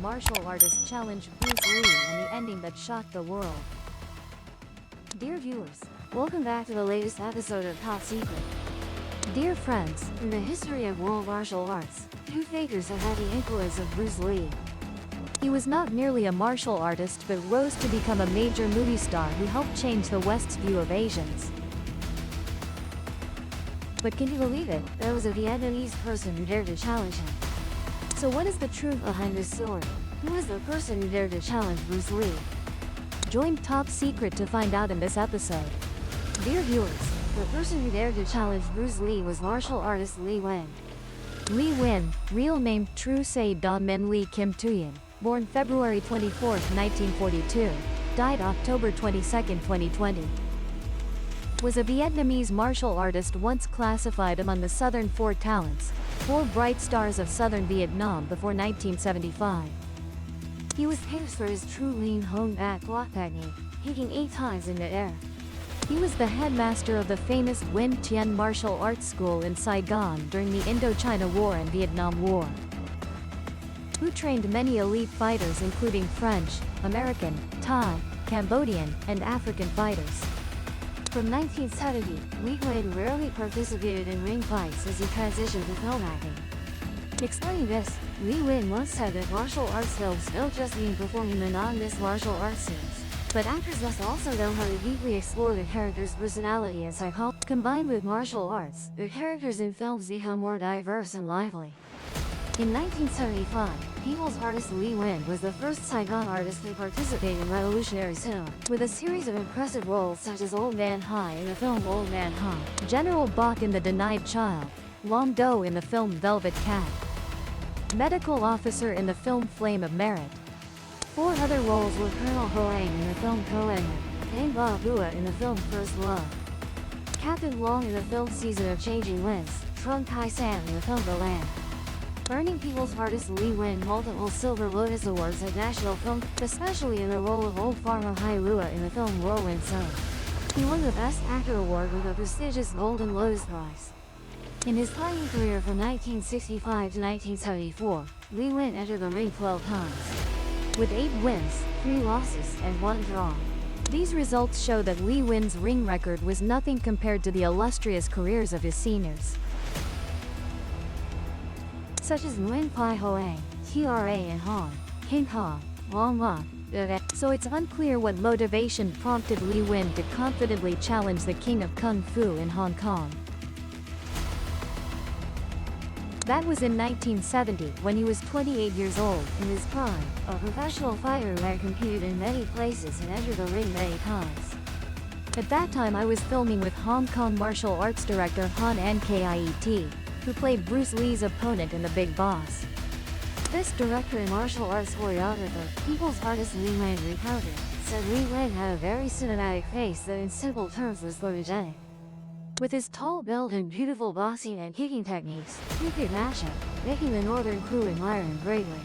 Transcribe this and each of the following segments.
martial artist challenged Bruce Lee and the ending that shocked the world. Dear viewers, welcome back to the latest episode of Top Secret. Dear friends, in the history of world martial arts, two figures have had the influence of Bruce Lee. He was not merely a martial artist but rose to become a major movie star who helped change the West's view of Asians. But can you believe it? There was a Vietnamese person who dared to challenge him. So what is the truth behind this story? Who is the person who dared to challenge Bruce Lee? Join Top Secret to find out in this episode. Dear viewers, the person who dared to challenge Bruce Lee was martial artist Lee Win. Lee Win, real name Tru Say Da Min Lee Kim Tuyen, born February 24, 1942, died October 22, 2020. Was a Vietnamese martial artist once classified among the Southern Four Talents, four bright stars of southern Vietnam before 1975. He was famous for his true lean hung back block technique, hitting 8 times in the air. He was the headmaster of the famous Nguyen Tien Martial Arts School in Saigon during the Indochina War and Vietnam War, who trained many elite fighters including French, American, Thai, Cambodian, and African fighters. From 1970, Lee Win rarely participated in ring fights as he transitioned to film acting. Explaining this, Lee Win once said that martial arts films don't just mean performing monotonous martial arts scenes, but actors must also know how to deeply explore the character's personality and psychology. Combined with martial arts, the characters in films become more diverse and lively. In 1975, People's artist Lee Win was the first Saigon artist to participate in revolutionary cinema, with a series of impressive roles such as Old Man Hai in the film Old Man Hai, General Bok in The Denied Child, Long Do in the film Velvet Cat, medical officer in the film Flame of Merit. 4 other roles were Colonel Hoang in the film Koen, Dang Ba Bua in the film First Love, Captain Long in the film Season of Changing Winds, Trung Kai San in the film The Land, earning People's artist Lee Win multiple Silver Lotus Awards at national film, especially in the role of Old Farmer Hai Lua in the film Whirlwind Zone. He won the Best Actor award with a prestigious Golden Lotus Prize. In his fighting career from 1965 to 1974, Lee Win entered the ring 12 times, with 8 wins, 3 losses, and 1 draw. These results show that Lee Win's ring record was nothing compared to the illustrious careers of his seniors, such as Nguyen Pai Hoang, Tra and Hong, King Ha, Long Ma. So it's unclear what motivation prompted Lee Win to confidently challenge the king of Kung Fu in Hong Kong. That was in 1970, when he was 28 years old, in his prime, a professional fighter who had competed in many places and entered the ring many times. At that time I was filming with Hong Kong martial arts director Han Kiet, who played Bruce Lee's opponent in The Big Boss. This director and martial arts choreographer, People's artist Lee Win recounted, said Lee Win had a very cinematic face that in simple terms was photogenic. With his tall build and beautiful boxing and kicking techniques, he could match him, making the northern crew admire him greatly.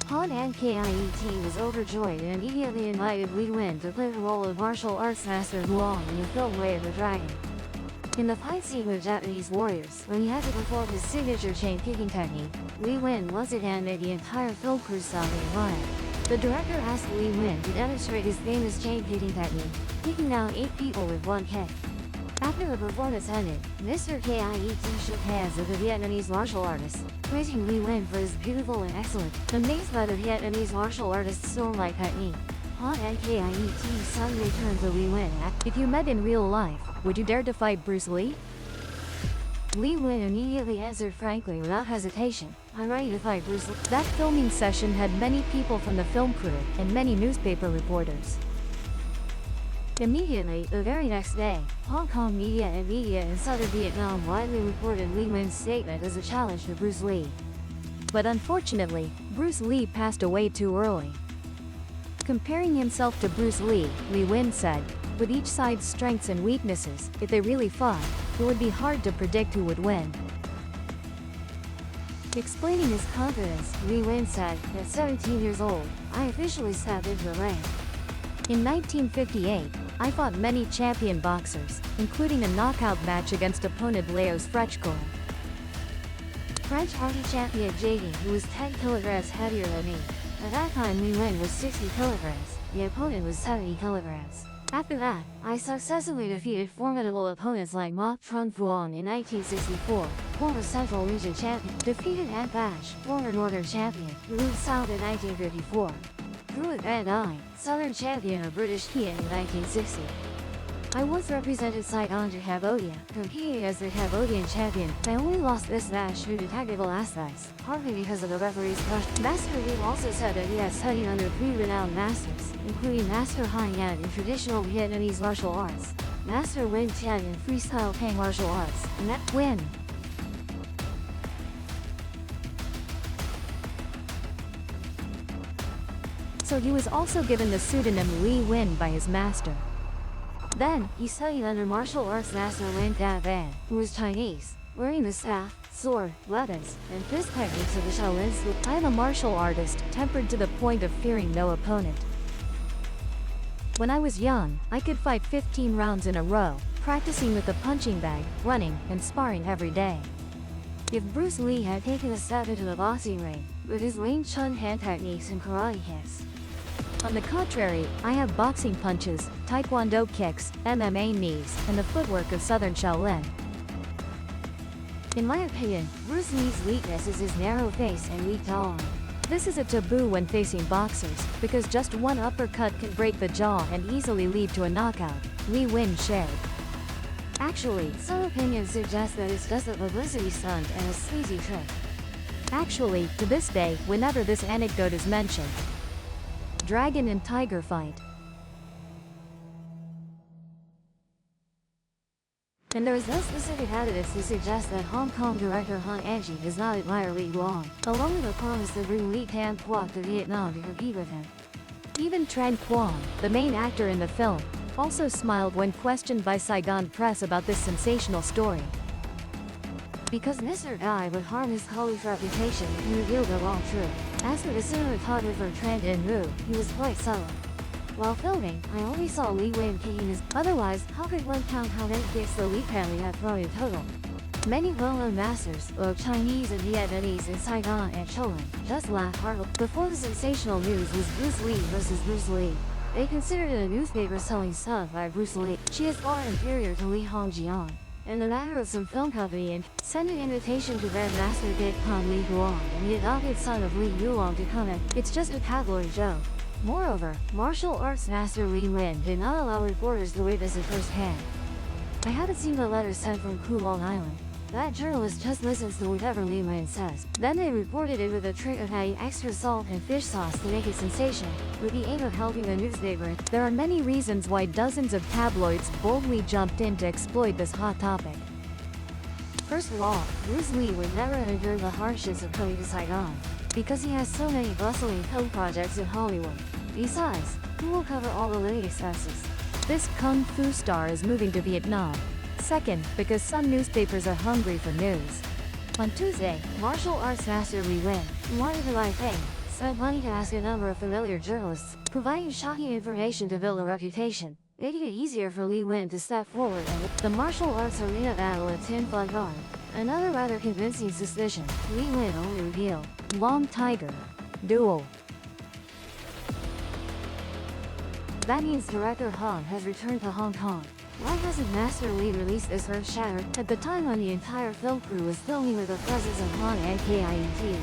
Han Kiet was overjoyed and immediately invited Lee Win to play the role of martial arts master Huang in the film Way of the Dragon. In the fight scene with Japanese warriors, when he had to perform his signature chain kicking technique, Lee Win once again made the entire film crew stop and admire. The director asked Lee Win to demonstrate his famous chain kicking technique, kicking down 8 people with 1 kick. After the performance ended, Mr. Kiet shook hands with the Vietnamese martial artist, praising Lee Win for his beautiful and excellent. Amazed by the Vietnamese martial artist's storm-like technique, Han Kiet suddenly turned to Lee Win. If you met in real life, would you dare to fight Bruce Lee? Lee Win immediately answered frankly without hesitation, I'm ready to fight Bruce Lee. That filming session had many people from the film crew and many newspaper reporters. Immediately, the very next day, Hong Kong media and media in southern Vietnam widely reported Lee Win's statement as a challenge to Bruce Lee. But unfortunately, Bruce Lee passed away too early. Comparing himself to Bruce Lee, Lee Win said, with each side's strengths and weaknesses, if they really fought, it would be hard to predict who would win. Explaining his confidence, Lee Win said, at 17 years old, I officially stepped into the ring. In 1958, I fought many champion boxers, including a knockout match against opponent Leos Frechko. French hockey champion JD, who was 10 kilograms heavier than me. At that time Li Wen was 60 kilograms, the opponent was 70 kilograms. After that, I successfully defeated formidable opponents like Ma Trunfuan in 1964, former Central Region champion, defeated Ant Bash, former Northern champion, who moved south in 1954. Druid Van Dyne, Southern champion of British Heian in 1960. I once represented Saigon to Cambodia, competing as the Cambodian champion. I only lost this match due to technical aspects, partly because of the referee's crush. Master Li also said that he had studied under 3 renowned masters, including Master Han Yan in traditional Vietnamese martial arts, Master Wen Tian in freestyle Pang martial arts, and that Wen. So he was also given the pseudonym Li Wen by his master. Then, he studied under martial arts master Wen Da Ban, who was Chinese, wearing the staff, sword, weapons, and fist techniques of the Shaolin school. I am a martial artist, tempered to the point of fearing no opponent. When I was young, I could fight 15 rounds in a row, practicing with a punching bag, running, and sparring every day. If Bruce Lee had taken a step into the boxing ring, with his Wing Chun hand techniques and karate hits. On the contrary, I have boxing punches, taekwondo kicks, MMA knees, and the footwork of Southern Shaolin. In my opinion, Bruce Lee's weakness is his narrow face and weak jaw. This is a taboo when facing boxers, because just one uppercut can break the jaw and easily lead to a knockout, Li Wen shared. Actually, some opinions suggest that it's just a publicity stunt and a sleazy trick. Actually, to this day, whenever this anecdote is mentioned, Dragon and Tiger fight. And there is no specific evidence to suggest that Hong Kong director Han Anji does not admire Li Guang, along with the promise to bring Li Tan Quoc to Vietnam to compete with him. Even Tran Quang, the main actor in the film, also smiled when questioned by Saigon press about this sensational story. Because Mr. Guy would harm his colleague's reputation if he revealed the wrong truth. As for the cinematographer Tran In Wu, he was quite subtle. While filming, I only saw Li Wen kicking his. Otherwise, how could one count how many kicks the Li family had thrown in total? Many well-known masters, both Chinese and Vietnamese in Saigon and Cholin, just laughed heartily. Before the sensational news was Bruce Lee versus Bruce Lee. They considered it a newspaper selling stuff by Bruce Lee. She is far inferior to Li Hongjian. In the matter of some film company and sent an invitation to Grandmaster Dick Han Li Guang and the adopted son of Li Yulong to come in. It's just a tabloid joke. Moreover, martial arts master Li Wen did not allow reporters to witness it firsthand. I haven't seen the letters sent from Kulong Island. That journalist just listens to whatever Li Wen says. Then they reported it with a trick of adding extra salt and fish sauce to make it sensational, with the aim of helping the newspaper. There are many reasons why dozens of tabloids boldly jumped in to exploit this hot topic. First of all, Bruce Lee would never endure the hardships of coming to Saigon, because he has so many bustling film projects in Hollywood. Besides, who will cover all the living expenses? This kung fu star is moving to Vietnam. Second, because some newspapers are hungry for news. On Tuesday, martial arts master Li Wen, who wanted to buy fame, spent money to ask a number of familiar journalists, providing shocking information to build a reputation, making it easier for Li Wen to step forward and the martial arts arena battle at Tin Fun Guard. Another rather convincing suspicion, Li Wen only revealed Long Tiger Duel. That means director Han has returned to Hong Kong. Why hasn't Master Li released this earth-shattering at the time when the entire film crew was filming with the presence of Han and KIET?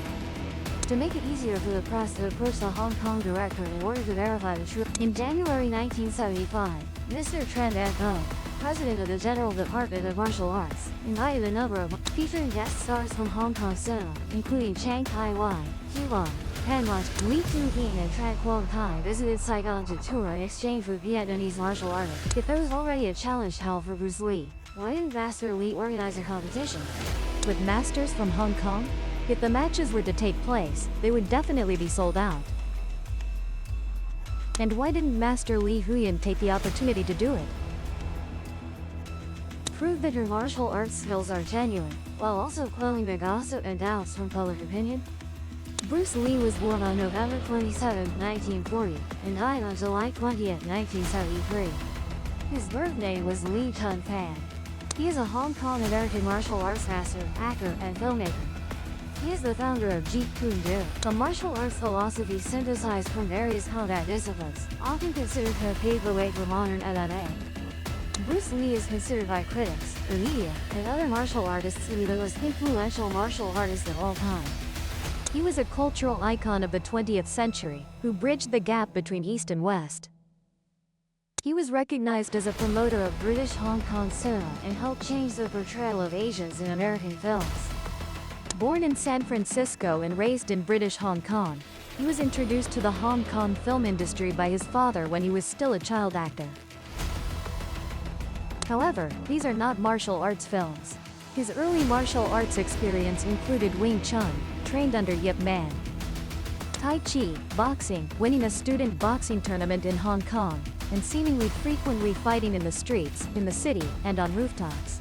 To make it easier for the press to approach the Hong Kong director in order to verify the truth, in January 1975, Mr. Tran Van Dyne, president of the General Department of Martial Arts, invited a number of featuring guest stars from Hong Kong cinema, including Chang Tai-Wai, Hugh Long, Pan March, Li Tu-Hien and Tran Quang Tai visited Saigon to tour in exchange with Vietnamese martial artists. If there was already a challenge held for Bruce Lee, why didn't Master Lee organize a competition with masters from Hong Kong? If the matches were to take place, they would definitely be sold out. And why didn't Master Li Huyen take the opportunity to do it? Prove that your martial arts skills are genuine, while also quelling the gossip and doubts from public opinion? Bruce Lee was born on November 27, 1940, and died on July 20, 1973. His birth name was Lee Chun-Pan. He is a Hong Kong American martial arts master, actor, and filmmaker. He is the founder of Jeet Kune Do, a martial arts philosophy synthesized from various combat disciplines, often considered to have paved the way for modern MMA. Bruce Lee is considered by critics, the media, and other martial artists to be the most influential martial artist of all time. He was a cultural icon of the 20th century, who bridged the gap between East and West. He was recognized as a promoter of British Hong Kong cinema and helped change the portrayal of Asians in American films. Born in San Francisco and raised in British Hong Kong, he was introduced to the Hong Kong film industry by his father when he was still a child actor. However, these are not martial arts films. His early martial arts experience included Wing Chun, trained under Yip Man, Tai Chi, boxing, winning a student boxing tournament in Hong Kong, and seemingly frequently fighting in the streets, in the city, and on rooftops.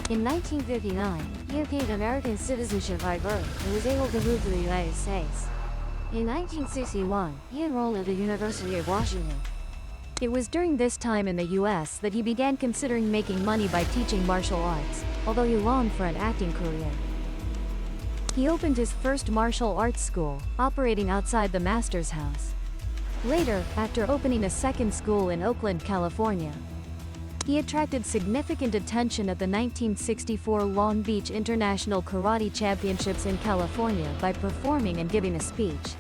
In 1959, he obtained American citizenship by birth and was able to move to the United States. In 1961, he enrolled at the University of Washington. It was during this time in the US that he began considering making money by teaching martial arts, although he longed for an acting career. He opened his first martial arts school, operating outside the Master's House. Later, after opening a second school in Oakland, California, he attracted significant attention at the 1964 Long Beach International Karate Championships in California by performing and giving a speech.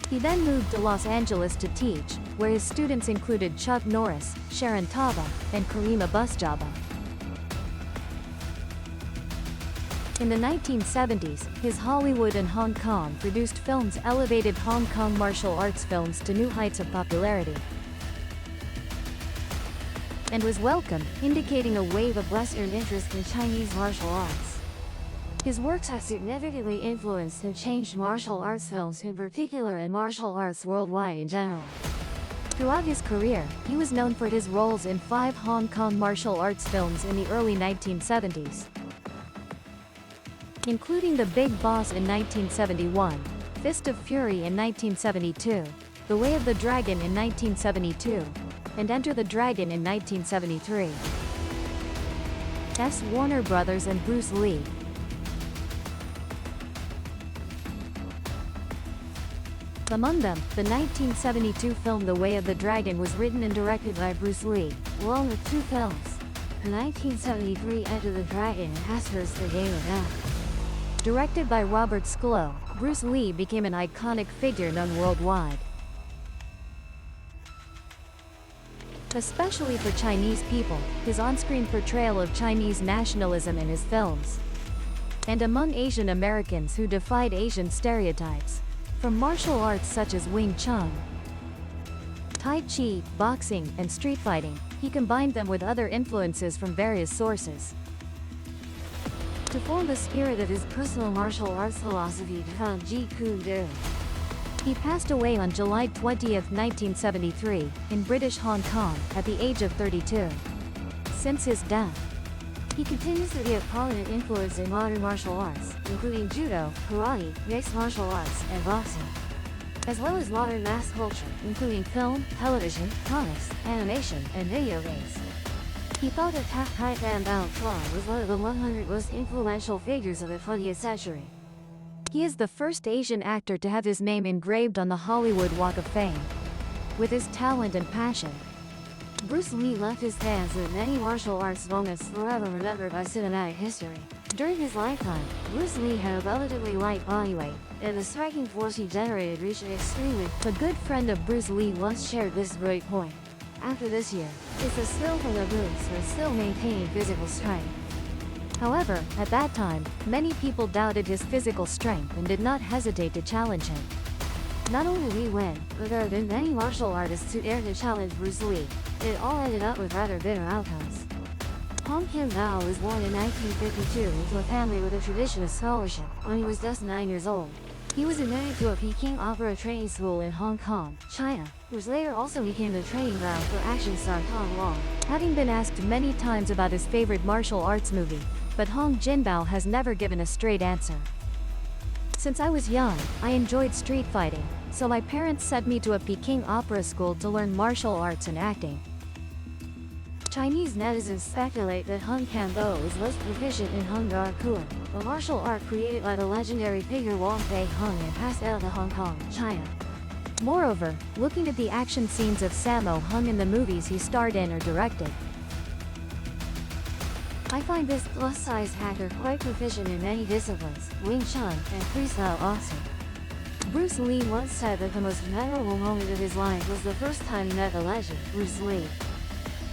He then moved to Los Angeles to teach, where his students included Chuck Norris, Sharon Tava, and Kareem Abus-Jabbar. In the 1970s, his Hollywood and Hong Kong produced films elevated Hong Kong martial arts films to new heights of popularity, and was welcomed, indicating a wave of Western interest in Chinese martial arts. His works have significantly influenced and changed martial arts films in particular and martial arts worldwide in general. Throughout his career, he was known for his roles in 5 Hong Kong martial arts films in the early 1970s, including The Big Boss in 1971, Fist of Fury in 1972, The Way of the Dragon in 1972, and Enter the Dragon in 1973. Warner Brothers and Bruce Lee. Among them, the 1972 film The Way of the Dragon was written and directed by Bruce Lee, along with 2 films. The 1973 Enter the Dragon and Asper's The Game of Death. Directed by Robert Sklow, Bruce Lee became an iconic figure known worldwide, especially for Chinese people, his on-screen portrayal of Chinese nationalism in his films, and among Asian Americans who defied Asian stereotypes. From martial arts such as Wing Chun, Tai Chi, boxing, and street fighting, he combined them with other influences from various sources to form the spirit of his personal martial arts philosophy to found Jeet Kune Do. He passed away on July 20, 1973, in British Hong Kong, at the age of 32. Since his death, he continues to be a prominent influence in modern martial arts, including judo, karate, mixed martial arts, and boxing, as well as modern mass culture, including film, television, comics, animation, and video games. He thought that Tai Fan Bao Tron was one of the 100 most influential figures of the 20th century. He is the first Asian actor to have his name engraved on the Hollywood Walk of Fame. With his talent and passion, Bruce Lee left his hands in many martial arts moments forever remembered by cinematic history. During his lifetime, Bruce Lee had a relatively light body weight, and the striking force he generated reached an extremely. A good friend of Bruce Lee once shared this great point. After this year, it's a skill from the boots but still maintaining physical strength. However, at that time, many people doubted his physical strength and did not hesitate to challenge him. Not only Lee win, but there have been many martial artists who dared to challenge Bruce Lee. It all ended up with rather bitter outcomes. Hong Kim Bao was born in 1952 into a family with a tradition of scholarship. When he was just 9 years old, he was admitted to a Peking opera training school in Hong Kong, China, which later also became the training ground for action star Tom Long. Having been asked many times about his favorite martial arts movie, but Hong Jinbao has never given a straight answer. Since I was young, I enjoyed street fighting, so my parents sent me to a Peking opera school to learn martial arts and acting. Chinese netizens speculate that Hung Cambo is most proficient in Hung Gar Kuen, a martial art created by the legendary figure Wang Fei Hung and passed out to Hong Kong, China. Moreover, looking at the action scenes of Sammo Hung in the movies he starred in or directed, I find this plus-size hacker quite proficient in many disciplines, Wing Chun and freestyle boxing. Bruce Lee once said that the most memorable moment of his life was the first time he met the legend, Bruce Lee.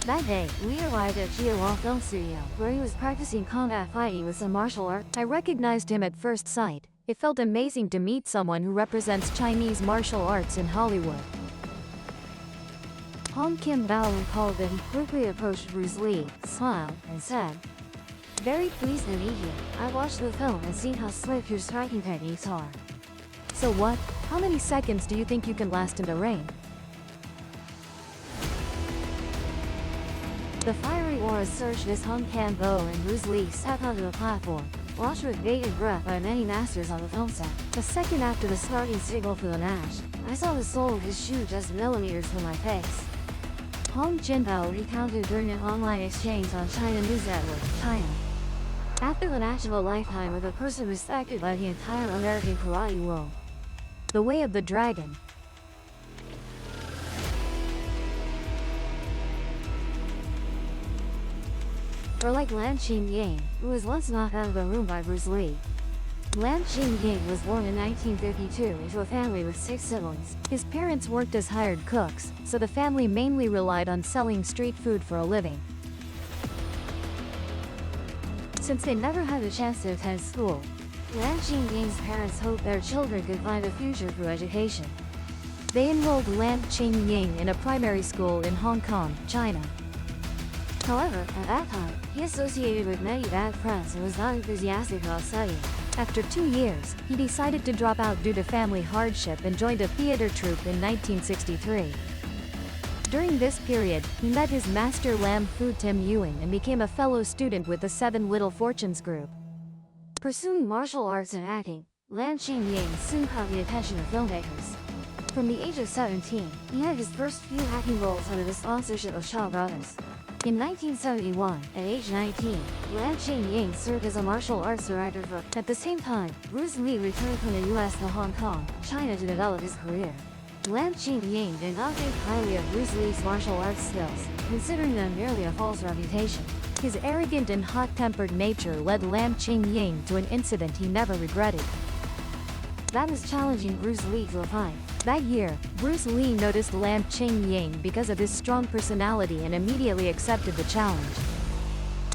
That day, Lee arrived at Jiawang Film Studio, where he was practicing combat fighting with some martial art. I recognized him at first sight. It felt amazing to meet someone who represents Chinese martial arts in Hollywood. Hong Kim Bao recalled that he quickly approached Bruce Lee, smiled, and said, "Very pleased to meet you. I watched the film and seen how slick your striking techniques are." So what? How many seconds do you think you can last in the ring? The fiery auras surged as Hung Cambo and Bruce Lee stepped onto the platform, watched with bated breath by many masters on the film set. A second after the starting signal for the match, I saw the sole of his shoe just millimeters from my face. Hong Jinbao recounted during an online exchange on China News Network, China. After the match of a lifetime with a person respected by the entire American karate world. The Way of the Dragon. Or like Lan Qingying, who was once knocked out of the room by Bruce Lee. Lan Qingying was born in 1952 into a family with 6 siblings. His parents worked as hired cooks, so the family mainly relied on selling street food for a living. Since they never had a chance to attend school, Lan Qingying's parents hoped their children could find a future through education. They enrolled Lan Qingying in a primary school in Hong Kong, China. However, at that time, he associated with many bad friends and was not enthusiastic about studying. After 2 years, he decided to drop out due to family hardship and joined a theater troupe in 1963. During this period, he met his master Lam Fu Tim Ewing and became a fellow student with the Seven Little Fortunes group. Pursuing martial arts and acting, Lan Qingying soon caught the attention of filmmakers. From the age of 17, he had his first few acting roles under the sponsorship of Shaw Brothers. In 1971, at age 19, Lan Qingying served as a martial arts director for. At the same time, Bruce Lee returned from the US to Hong Kong, China to develop his career. Lan Qingying did not think highly of Bruce Lee's martial arts skills, considering them merely a false reputation. His arrogant and hot-tempered nature led Lan Qingying to an incident he never regretted. That was challenging Bruce Lee to a fight. That year, Bruce Lee noticed Lan Qingying because of his strong personality and immediately accepted the challenge.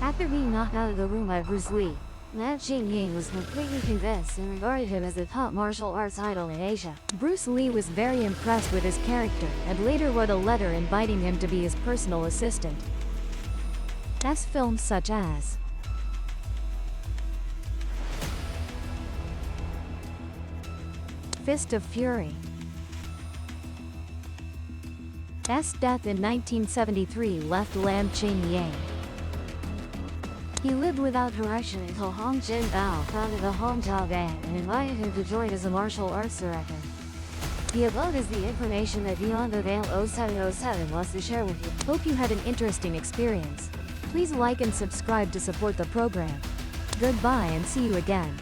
After being knocked out of the room by Bruce Lee, Lan Qingying was completely convinced and regarded him as the top martial arts idol in Asia. Bruce Lee was very impressed with his character and later wrote a letter inviting him to be his personal assistant. As films such as Fist of Fury. S. death in 1973 left Lan Qingying. He lived without direction until Hong Jinbao founded the Hongjiao Band and invited him to join as a martial arts director. The above is the information that Beyond the Veil 0707 wants to share with you. Hope you had an interesting experience. Please like and subscribe to support the program. Goodbye and see you again.